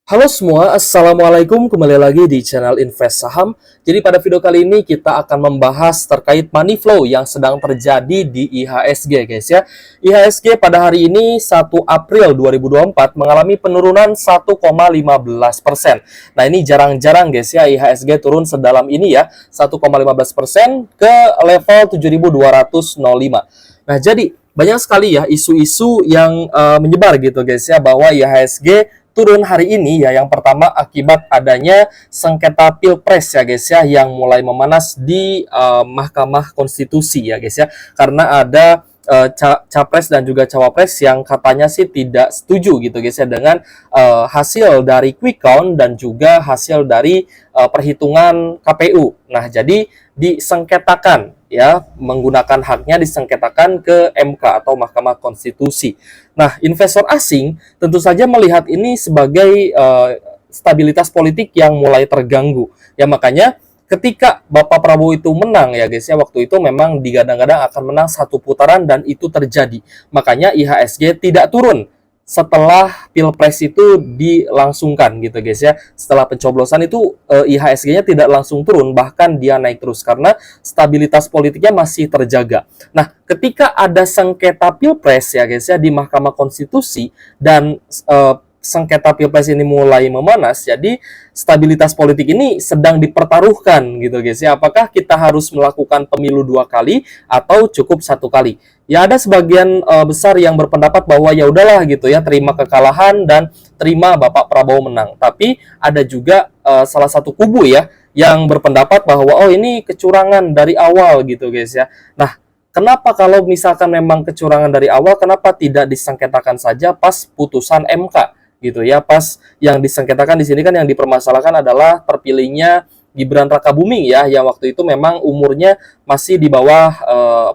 Halo semua, Assalamualaikum, kembali lagi di channel Invest Saham. Jadi pada video kali ini kita akan membahas terkait money flow yang sedang terjadi di IHSG guys ya. IHSG pada hari ini 1 April 2024 mengalami penurunan 1,15%. Nah ini jarang-jarang guys ya IHSG turun sedalam ini ya, 1,15% ke level 7.205. Nah jadi banyak sekali ya isu-isu yang menyebar gitu guys ya bahwa IHSG turun hari ini ya. Yang pertama akibat adanya sengketa Pilpres ya guys ya yang mulai memanas di Mahkamah Konstitusi ya guys ya, karena ada capres dan juga cawapres yang katanya sih tidak setuju gitu guys ya dengan hasil dari quick count dan juga hasil dari perhitungan KPU. Nah, jadi disengketakan ya, menggunakan haknya disengketakan ke MK atau Mahkamah Konstitusi. Nah, investor asing tentu saja melihat ini sebagai stabilitas politik yang mulai terganggu. Ya makanya ketika Bapak Prabowo itu menang ya guys ya, waktu itu memang digadang-gadang akan menang satu putaran dan itu terjadi. Makanya IHSG tidak turun setelah Pilpres itu dilangsungkan gitu guys ya. Setelah pencoblosan itu IHSG-nya tidak langsung turun, bahkan dia naik terus karena stabilitas politiknya masih terjaga. Nah, ketika ada sengketa Pilpres ya guys ya di Mahkamah Konstitusi dan sengketa Pilpres ini mulai memanas, jadi stabilitas politik ini sedang dipertaruhkan gitu guys ya. Apakah kita harus melakukan pemilu 2 kali atau cukup 1 kali? Ya ada sebagian besar yang berpendapat bahwa ya udahlah gitu ya, terima kekalahan dan terima Bapak Prabowo menang. Tapi ada juga salah satu kubu ya yang berpendapat bahwa oh ini kecurangan dari awal gitu guys ya. Nah, kenapa kalau misalkan memang kecurangan dari awal, kenapa tidak disengketakan saja pas putusan MK gitu ya? Pas yang disengketakan di sini kan yang dipermasalahkan adalah terpilihnya Gibran Rakabuming ya, yang waktu itu memang umurnya masih di bawah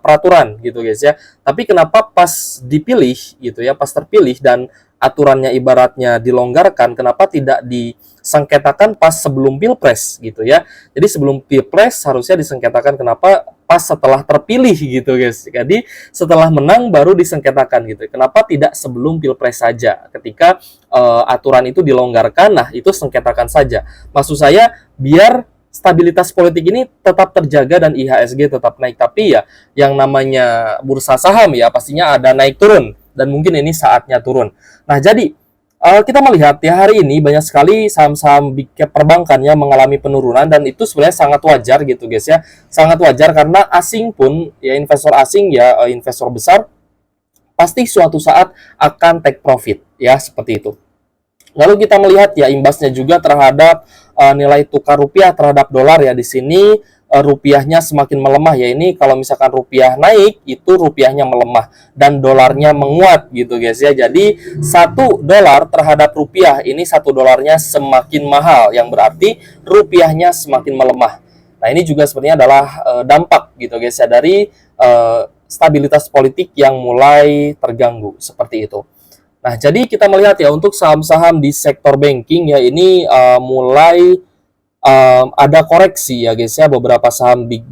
peraturan gitu guys ya. Tapi kenapa pas dipilih gitu ya, pas terpilih dan aturannya ibaratnya dilonggarkan, kenapa tidak disengketakan pas sebelum Pilpres gitu ya. Jadi sebelum Pilpres harusnya disengketakan, kenapa pas setelah terpilih gitu guys. Jadi setelah menang baru disengketakan gitu. Kenapa tidak sebelum Pilpres saja? Ketika aturan itu dilonggarkan, nah itu sengketakan saja. Maksud saya biar stabilitas politik ini tetap terjaga dan IHSG tetap naik. Tapi ya yang namanya bursa saham ya pastinya ada naik turun dan mungkin ini saatnya turun. Nah, jadi kita melihat ya hari ini banyak sekali saham-saham big cap perbankan yang mengalami penurunan dan itu sebenarnya sangat wajar gitu guys ya. Sangat wajar karena asing pun ya, investor asing ya, investor besar pasti suatu saat akan take profit ya, seperti itu. Lalu kita melihat ya imbasnya juga terhadap nilai tukar rupiah terhadap dolar ya. Di sini rupiahnya semakin melemah ya. Ini kalau misalkan rupiah naik itu rupiahnya melemah dan dolarnya menguat gitu guys ya. Jadi 1 dolar terhadap rupiah ini 1 dolarnya semakin mahal, yang berarti rupiahnya semakin melemah. Nah ini juga sebenarnya adalah dampak gitu guys ya dari stabilitas politik yang mulai terganggu seperti itu. Nah, jadi kita melihat ya untuk saham-saham di sektor banking ya ini mulai ada koreksi ya guys ya. Beberapa saham big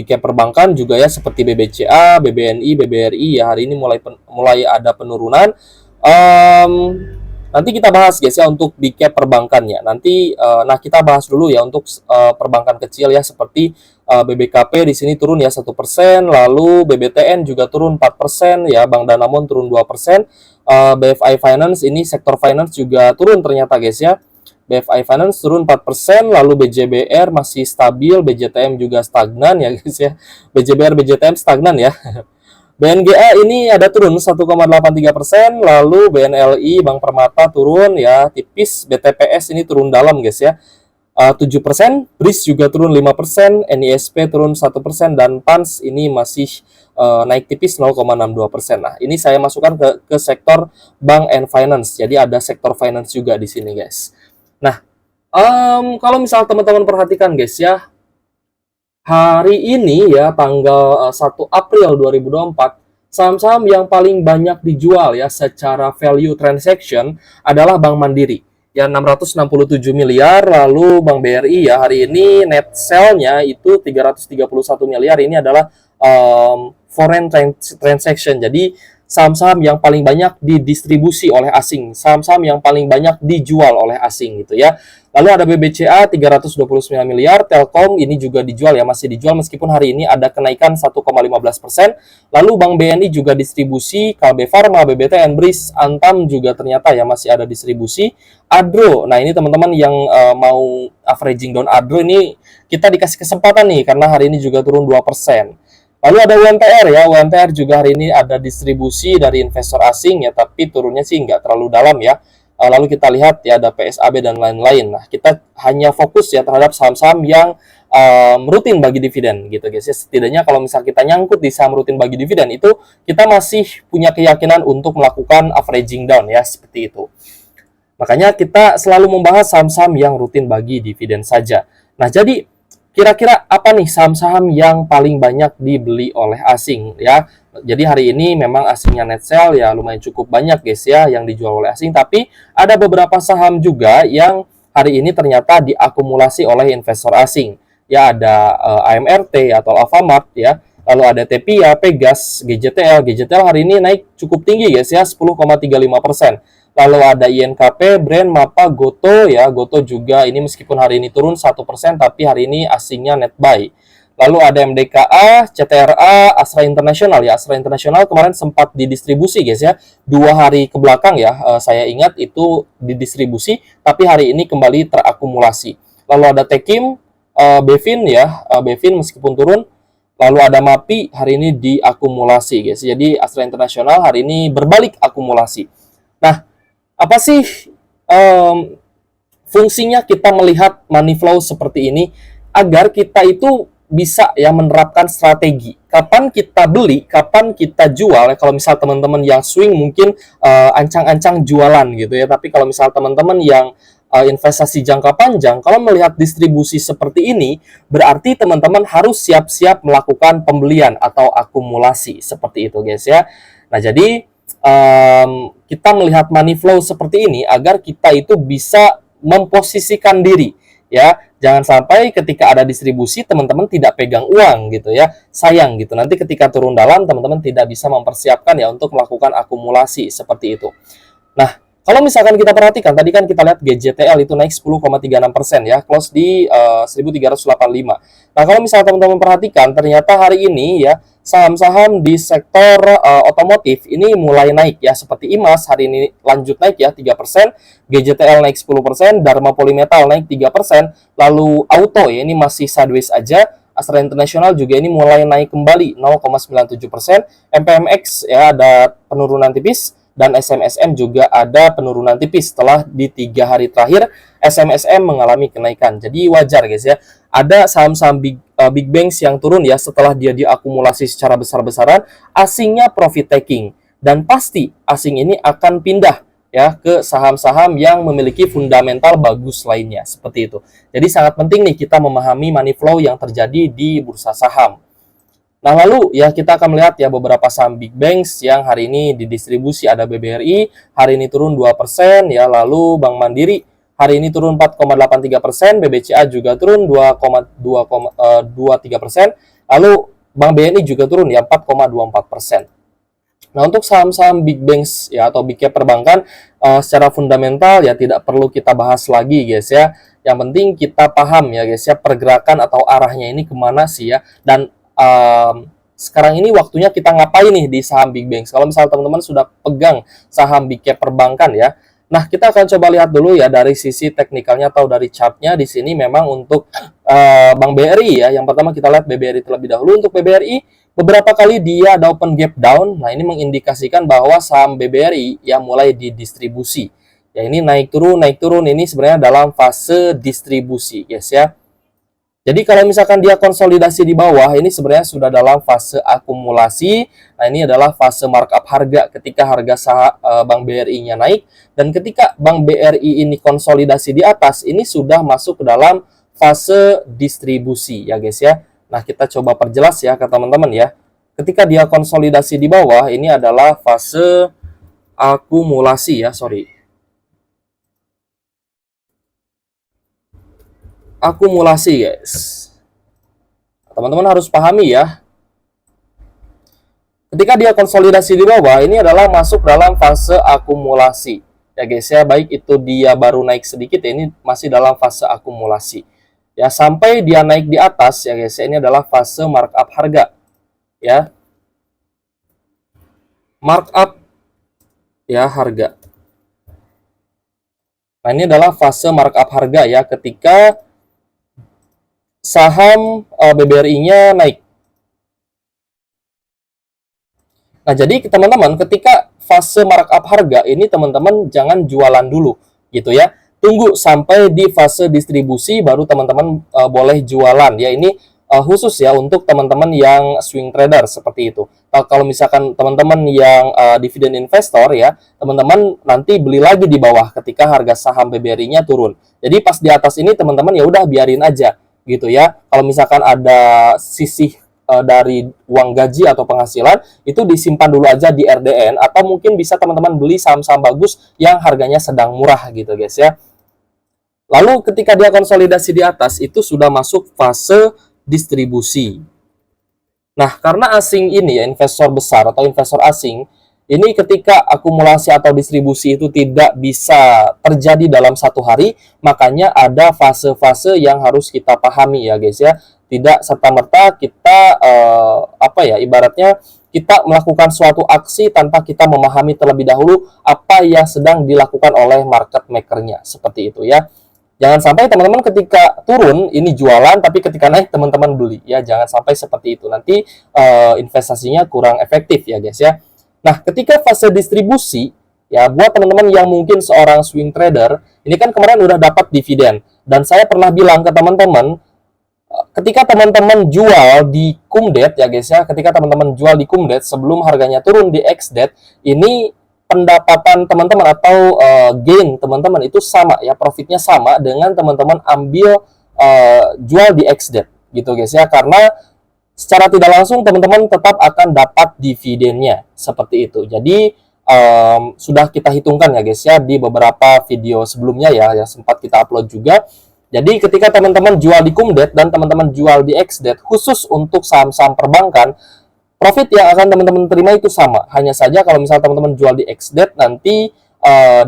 cap perbankan juga ya seperti BBCA, BBNI, BBRI ya hari ini mulai ada penurunan. Nanti kita bahas guys ya untuk big cap perbankannya. Nanti nah kita bahas dulu ya untuk perbankan kecil ya seperti BBKP di sini turun ya 1%, lalu BBTN juga turun 4% ya, Bank Danamon turun 2%. BFI Finance ini sektor finance juga turun ternyata guys ya. BFI Finance turun 4%, lalu BJBR masih stabil, BJTM juga stagnan ya guys ya. BJBR, BJTM stagnan ya. BNGA ini ada turun 1,83%, lalu BNLI, Bank Permata turun ya tipis, BTPS ini turun dalam guys ya. 7%, BRIS juga turun 5%, NISP turun 1%, dan PANS ini masih naik tipis 0,62%. Nah, ini saya masukkan ke sektor bank and finance. Jadi ada sektor finance juga di sini, guys. Nah, kalau misal teman-teman perhatikan, guys ya, hari ini ya tanggal 1 April 2024, saham-saham yang paling banyak dijual ya secara value transaction adalah Bank Mandiri. Ya 667 miliar, lalu Bank BRI ya hari ini net sell-nya itu 331 miliar. Ini adalah foreign transaction. Jadi saham-saham yang paling banyak didistribusi oleh asing, saham-saham yang paling banyak dijual oleh asing gitu ya. Lalu ada BBCA 329 miliar, Telkom ini juga dijual ya, masih dijual meskipun hari ini ada kenaikan 1,15%. Lalu Bank BNI juga distribusi, Kalbe Farma, BBTN, BRIS, Antam juga ternyata ya masih ada distribusi. Adro, nah ini teman-teman yang mau averaging down Adro ini kita dikasih kesempatan nih karena hari ini juga turun 2%. Lalu ada UMTR ya, UMTR juga hari ini ada distribusi dari investor asing ya, tapi turunnya sih nggak terlalu dalam ya. Lalu kita lihat ya ada PSAB dan lain-lain. Nah, kita hanya fokus ya terhadap saham-saham yang rutin bagi dividen gitu guys ya. Setidaknya kalau misal kita nyangkut di saham rutin bagi dividen itu kita masih punya keyakinan untuk melakukan averaging down ya, seperti itu. Makanya kita selalu membahas saham-saham yang rutin bagi dividen saja. Nah, jadi kira-kira apa nih saham-saham yang paling banyak dibeli oleh asing ya? Jadi hari ini memang asingnya net sell ya lumayan cukup banyak guys ya yang dijual oleh asing, tapi ada beberapa saham juga yang hari ini ternyata diakumulasi oleh investor asing. Ya ada AMRT atau Alfamart ya. Lalu ada Tepia, Pegas, GJTL. GJTL hari ini naik cukup tinggi guys ya, 10,35%. Lalu ada INKP, Brand, Mapa, Goto ya. Goto juga ini meskipun hari ini turun 1%, tapi hari ini asingnya net buy. Lalu ada MDKA, CTRA, Astra International ya. Astra International kemarin sempat didistribusi guys ya. 2 hari ke belakang ya, saya ingat itu didistribusi, tapi hari ini kembali terakumulasi. Lalu ada Tekim, Bevin ya. Bevin meskipun turun. Lalu ada MAPI hari ini diakumulasi guys. Jadi Astra International hari ini berbalik akumulasi. Nah, apa sih fungsinya kita melihat money flow seperti ini agar kita itu bisa ya menerapkan strategi. Kapan kita beli, kapan kita jual. Kalau misal teman-teman yang swing mungkin ancang-ancang jualan gitu ya. Tapi kalau misal teman-teman yang investasi jangka panjang, kalau melihat distribusi seperti ini, berarti teman-teman harus siap-siap melakukan pembelian atau akumulasi seperti itu guys ya. Nah, jadi kita melihat money flow seperti ini agar kita itu bisa memposisikan diri ya. Jangan sampai ketika ada distribusi teman-teman tidak pegang uang gitu ya. Sayang gitu. Nanti ketika turun dalam teman-teman tidak bisa mempersiapkan ya untuk melakukan akumulasi seperti itu. Nah, kalau misalkan kita perhatikan, tadi kan kita lihat GJTL itu naik 10,36% ya, close di 1385. Nah, kalau misalkan teman-teman perhatikan, ternyata hari ini ya, saham-saham di sektor otomotif ini mulai naik ya, seperti IMAS hari ini lanjut naik ya 3%, GJTL naik 10%, Dharma Polymetal naik 3%, lalu Auto ya ini masih sideways aja, Astra International juga ini mulai naik kembali 0,97%, MPMX ya ada penurunan tipis, dan SMSM juga ada penurunan tipis setelah di 3 hari terakhir SMSM mengalami kenaikan. Jadi wajar guys ya. Ada saham-saham big banks yang turun ya setelah dia diakumulasi secara besar-besaran, asingnya profit taking dan pasti asing ini akan pindah ya ke saham-saham yang memiliki fundamental bagus lainnya seperti itu. Jadi sangat penting nih kita memahami money flow yang terjadi di bursa saham. Nah, lalu ya kita akan melihat ya beberapa saham big banks yang hari ini didistribusi. Ada BBRI, hari ini turun 2%, ya. Lalu Bank Mandiri hari ini turun 4,83%, BBCA juga turun 2,23%, lalu Bank BNI juga turun ya 4,24%. Nah, untuk saham-saham big banks ya atau big cap perbankan secara fundamental ya tidak perlu kita bahas lagi guys ya. Yang penting kita paham ya guys ya pergerakan atau arahnya ini kemana sih ya. Dan sekarang ini waktunya kita ngapain nih di saham big banks. Kalau misalnya teman-teman sudah pegang saham big cap perbankan ya. Nah, kita akan coba lihat dulu ya dari sisi teknikalnya atau dari chartnya. Di sini memang untuk Bank BRI ya. Yang pertama kita lihat BBRI terlebih dahulu. Untuk BBRI beberapa kali dia ada open gap down. Nah, ini mengindikasikan bahwa saham BBRI ya mulai didistribusi. Ya, ini naik turun. Ini sebenarnya dalam fase distribusi, guys ya. Jadi kalau misalkan dia konsolidasi di bawah, ini sebenarnya sudah dalam fase akumulasi. Nah, ini adalah fase markup harga ketika harga saham Bank BRI-nya naik. Dan ketika Bank BRI ini konsolidasi di atas, ini sudah masuk ke dalam fase distribusi ya guys ya. Nah, kita coba perjelas ya ke teman-teman ya. Ketika dia konsolidasi di bawah, ini adalah fase akumulasi ya, akumulasi guys. Teman-teman harus pahami ya. Ketika dia konsolidasi di bawah, ini adalah masuk dalam fase akumulasi. Ya guys ya, baik itu dia baru naik sedikit ya, ini masih dalam fase akumulasi. Ya, sampai dia naik di atas ya guys ya, ini adalah fase markup harga. Ya. Markup ya harga. Nah, ini adalah fase markup harga ya, ketika saham BBRI-nya naik. Nah, jadi teman-teman, ketika fase markup harga ini teman-teman jangan jualan dulu gitu ya. Tunggu sampai di fase distribusi baru teman-teman boleh jualan ya. Ini khusus ya untuk teman-teman yang swing trader seperti itu. Kalau misalkan teman-teman yang dividen investor ya, teman-teman nanti beli lagi di bawah ketika harga saham BBRI-nya turun. Jadi pas di atas ini teman-teman ya udah biarin aja gitu ya. Kalau misalkan ada sisih dari uang gaji atau penghasilan, itu disimpan dulu aja di RDN, atau mungkin bisa teman-teman beli saham-saham bagus yang harganya sedang murah gitu guys ya. Lalu ketika dia konsolidasi di atas, itu sudah masuk fase distribusi. Nah, karena asing ini ya, investor besar atau investor asing, ini ketika akumulasi atau distribusi itu tidak bisa terjadi dalam satu hari, makanya ada fase-fase yang harus kita pahami ya guys ya. Tidak serta-merta kita ibaratnya kita melakukan suatu aksi tanpa kita memahami terlebih dahulu apa yang sedang dilakukan oleh market maker-nya, seperti itu ya. Jangan sampai teman-teman ketika turun ini jualan, tapi ketika naik teman-teman beli ya. Jangan sampai seperti itu, nanti investasinya kurang efektif ya guys ya. Nah, ketika fase distribusi ya, buat teman-teman yang mungkin seorang swing trader, ini kan kemarin udah dapat dividen, dan saya pernah bilang ke teman-teman, ketika teman-teman jual di Kumdet ya guys ya, ketika teman-teman jual di Kumdet sebelum harganya turun di XDET, ini pendapatan teman-teman atau gain teman-teman itu sama ya, profitnya sama dengan teman-teman ambil jual di XDET gitu guys ya, karena secara tidak langsung teman-teman tetap akan dapat dividennya seperti itu. Jadi sudah kita hitungkan ya guys ya di beberapa video sebelumnya ya, yang sempat kita upload juga. Jadi ketika teman-teman jual di Kumdet dan teman-teman jual di XDET, khusus untuk saham-saham perbankan, profit yang akan teman-teman terima itu sama. Hanya saja kalau misalnya teman-teman jual di XDET, nanti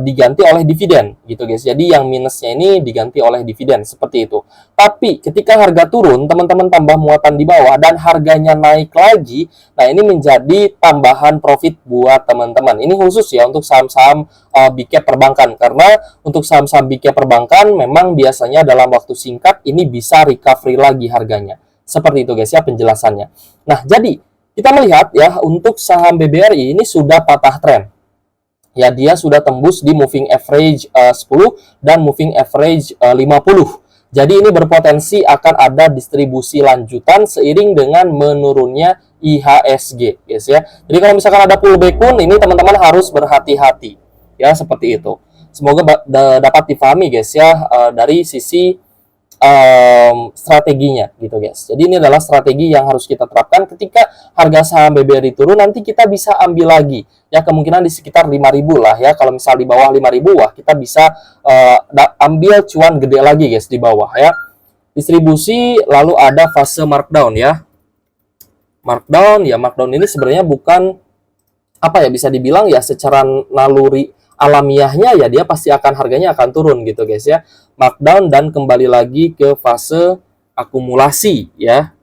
diganti oleh dividen gitu guys. Jadi yang minusnya ini diganti oleh dividen seperti itu. Tapi ketika harga turun, teman-teman tambah muatan di bawah dan harganya naik lagi, nah ini menjadi tambahan profit buat teman-teman. Ini khusus ya untuk saham-saham big cap perbankan, karena untuk saham-saham big cap perbankan memang biasanya dalam waktu singkat ini bisa recovery lagi harganya. Seperti itu guys ya penjelasannya. Nah, jadi kita melihat ya untuk saham BBRI ini sudah patah tren. Ya, dia sudah tembus di moving average 10 dan moving average 50. Jadi ini berpotensi akan ada distribusi lanjutan seiring dengan menurunnya IHSG, guys ya. Jadi kalau misalkan ada pullback pun ini teman-teman harus berhati-hati. Ya, seperti itu. Semoga dapat dipahami guys ya dari sisi strateginya gitu guys. Jadi ini adalah strategi yang harus kita terapkan ketika harga saham BBRI turun, nanti kita bisa ambil lagi ya, kemungkinan di sekitar 5.000 lah ya. Kalau misal di bawah 5.000, wah kita bisa ambil cuan gede lagi guys di bawah ya. Distribusi, lalu ada fase markdown ya. Markdown ini sebenarnya bukan apa ya, bisa dibilang ya secara naluri alamiahnya ya dia pasti akan harganya akan turun gitu guys ya. Markdown dan kembali lagi ke fase akumulasi ya.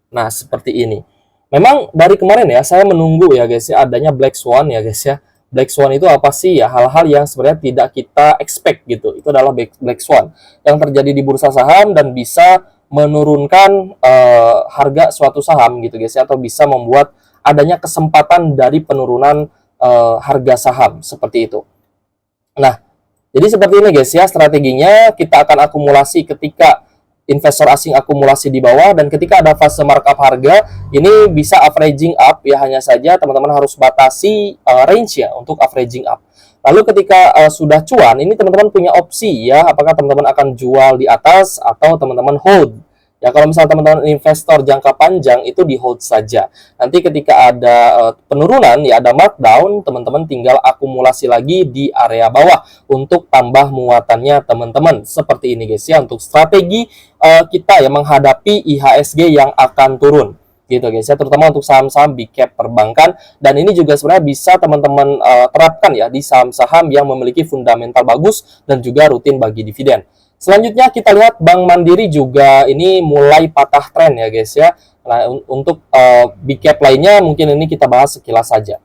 Nah, seperti ini. Memang dari kemarin ya saya menunggu ya guys ya adanya Black Swan ya guys ya. Black Swan itu apa sih ya? Hal-hal yang sebenarnya tidak kita expect gitu. Itu adalah Black Swan yang terjadi di bursa saham dan bisa menurunkan harga suatu saham gitu guys ya, atau bisa membuat adanya kesempatan dari penurunan harga saham seperti itu. Nah, jadi seperti ini guys ya strateginya. Kita akan akumulasi ketika investor asing akumulasi di bawah, dan ketika ada fase markup harga ini bisa averaging up ya. Hanya saja teman-teman harus batasi range ya untuk averaging up. Lalu ketika sudah cuan, ini teman-teman punya opsi ya, apakah teman-teman akan jual di atas atau teman-teman hold. Ya, kalau misalnya teman-teman investor jangka panjang itu di hold saja. Nanti ketika ada penurunan ya, ada markdown, teman-teman tinggal akumulasi lagi di area bawah untuk tambah muatannya teman-teman. Seperti ini guys ya untuk strategi kita ya menghadapi IHSG yang akan turun. gitu guys ya, terutama untuk saham-saham big cap perbankan. Dan ini juga sebenarnya bisa teman-teman terapkan ya di saham-saham yang memiliki fundamental bagus dan juga rutin bagi dividen. Selanjutnya kita lihat Bank Mandiri juga ini mulai patah tren ya guys ya. Nah, untuk big cap lainnya mungkin ini kita bahas sekilas saja.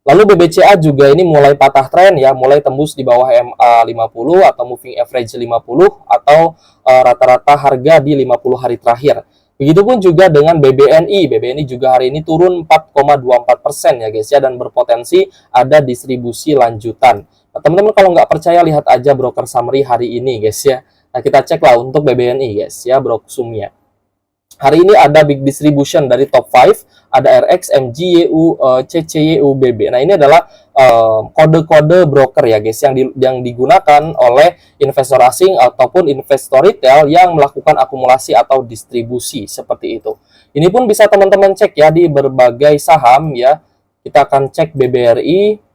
Lalu BBCA juga ini mulai patah tren ya, mulai tembus di bawah MA 50 atau moving average 50 atau rata-rata harga di 50 hari terakhir. Begitupun juga dengan BBNI. BBNI juga hari ini turun 4,24% ya guys ya, dan berpotensi ada distribusi lanjutan. Nah, teman-teman kalau nggak percaya lihat aja broker summary hari ini guys ya. Nah, kita cek lah untuk BBNI guys ya, broksumnya. Hari ini ada big distribution dari top 5, ada RX, MGYU, CCYU, BB. Nah, ini adalah kode-kode broker ya guys yang digunakan oleh investor asing ataupun investor retail yang melakukan akumulasi atau distribusi seperti itu. Ini pun bisa teman-teman cek ya di berbagai saham ya. Kita akan cek BBRI.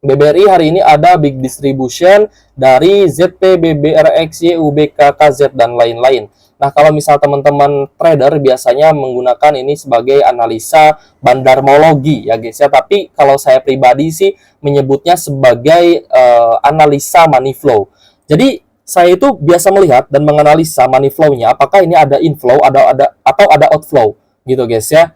BBRI hari ini ada big distribution dari ZP, BBRX, YUBK, KZ, dan lain-lain. Nah, kalau misal teman-teman trader biasanya menggunakan ini sebagai analisa bandarmologi ya guys ya. Tapi kalau saya pribadi sih menyebutnya sebagai analisa money flow. Jadi saya itu biasa melihat dan menganalisa money flow-nya, apakah ini ada inflow, atau ada outflow gitu guys ya.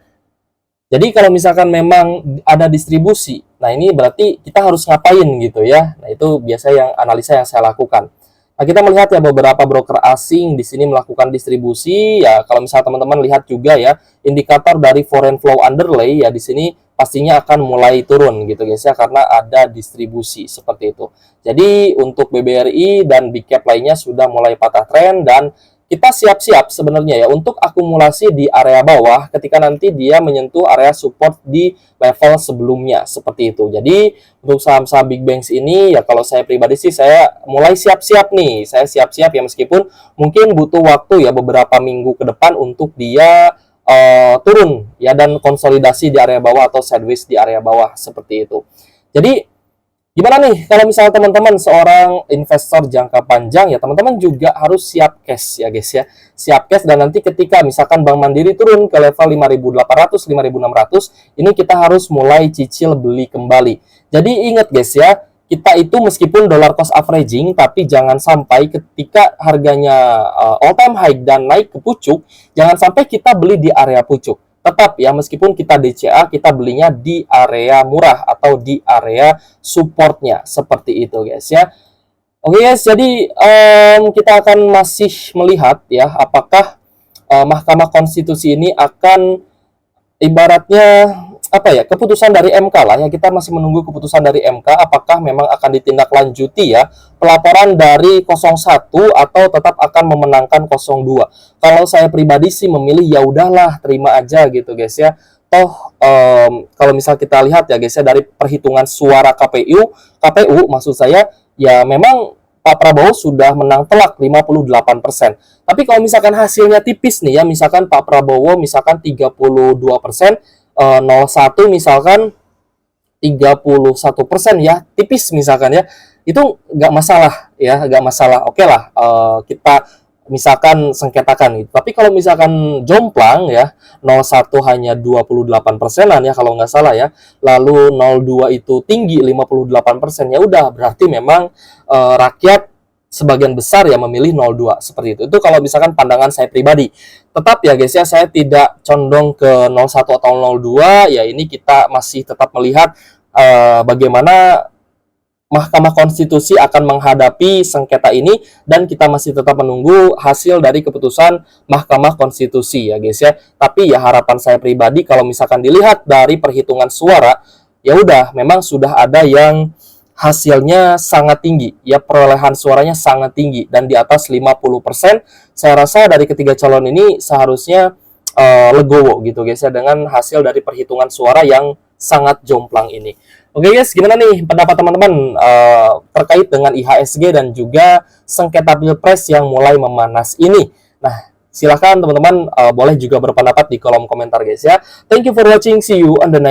Jadi kalau misalkan memang ada distribusi, nah ini berarti kita harus ngapain gitu ya. Nah, itu biasa yang analisa yang saya lakukan. Nah, kita melihat ya beberapa broker asing di sini melakukan distribusi ya. Kalau misalnya teman-teman lihat juga ya indikator dari foreign flow underlay ya, di sini pastinya akan mulai turun gitu guys ya, karena ada distribusi seperti itu. Jadi untuk BBRI dan big cap lainnya sudah mulai patah tren, dan kita siap-siap sebenarnya ya untuk akumulasi di area bawah ketika nanti dia menyentuh area support di level sebelumnya seperti itu. Jadi untuk saham-saham big banks ini ya, kalau saya pribadi sih saya mulai siap-siap nih. Saya siap-siap ya, meskipun mungkin butuh waktu ya beberapa minggu ke depan untuk dia turun ya dan konsolidasi di area bawah atau sideways di area bawah seperti itu. Jadi gimana nih kalau misalnya teman-teman seorang investor jangka panjang ya, teman-teman juga harus siap cash ya guys ya. Siap cash, dan nanti ketika misalkan Bank Mandiri turun ke level 5.800, 5.600, ini kita harus mulai cicil beli kembali. Jadi ingat guys ya, kita itu meskipun dollar cost averaging, tapi jangan sampai ketika harganya all time high dan naik ke pucuk, jangan sampai kita beli di area pucuk. Tetap ya, meskipun kita DCA, kita belinya di area murah atau di area supportnya seperti itu guys ya. Oke guys, jadi kita akan masih melihat ya apakah Mahkamah Konstitusi ini akan ibaratnya apa ya, keputusan dari MK lah ya. Kita masih menunggu keputusan dari MK apakah memang akan ditindaklanjuti ya pelaporan dari 01 atau tetap akan memenangkan 02. Kalau saya pribadi sih memilih ya udahlah, terima aja gitu guys ya. Toh kalau misal kita lihat ya guys ya dari perhitungan suara KPU maksud saya ya, memang Pak Prabowo sudah menang telak 58%. Tapi kalau misalkan hasilnya tipis nih ya, misalkan Pak Prabowo misalkan 32%, 01 misalkan 31% ya, tipis misalkan ya, itu nggak masalah ya, nggak masalah. Oke lah, kita misalkan sengketakan gitu. Tapi kalau misalkan jomplang ya, 01 hanya 28%-an ya kalau nggak salah ya, lalu 02 itu tinggi 58%, ya udah berarti memang rakyat sebagian besar ya memilih 02 seperti itu. Itu kalau misalkan pandangan saya pribadi. Tetap ya guys ya, saya tidak condong ke 01 atau 02 ya, ini kita masih tetap melihat bagaimana Mahkamah Konstitusi akan menghadapi sengketa ini, dan kita masih tetap menunggu hasil dari keputusan Mahkamah Konstitusi ya guys ya. Tapi ya harapan saya pribadi kalau misalkan dilihat dari perhitungan suara, ya udah memang sudah ada yang hasilnya sangat tinggi ya, perolehan suaranya sangat tinggi dan di atas 50%. Saya rasa dari ketiga calon ini seharusnya legowo gitu guys ya, dengan hasil dari perhitungan suara yang sangat jomplang ini. Oke guys, gimana nih pendapat teman-teman terkait dengan IHSG dan juga sengketa Pilpres yang mulai memanas ini? Nah, silakan teman-teman boleh juga berpendapat di kolom komentar guys ya. Thank you for watching, see you on the next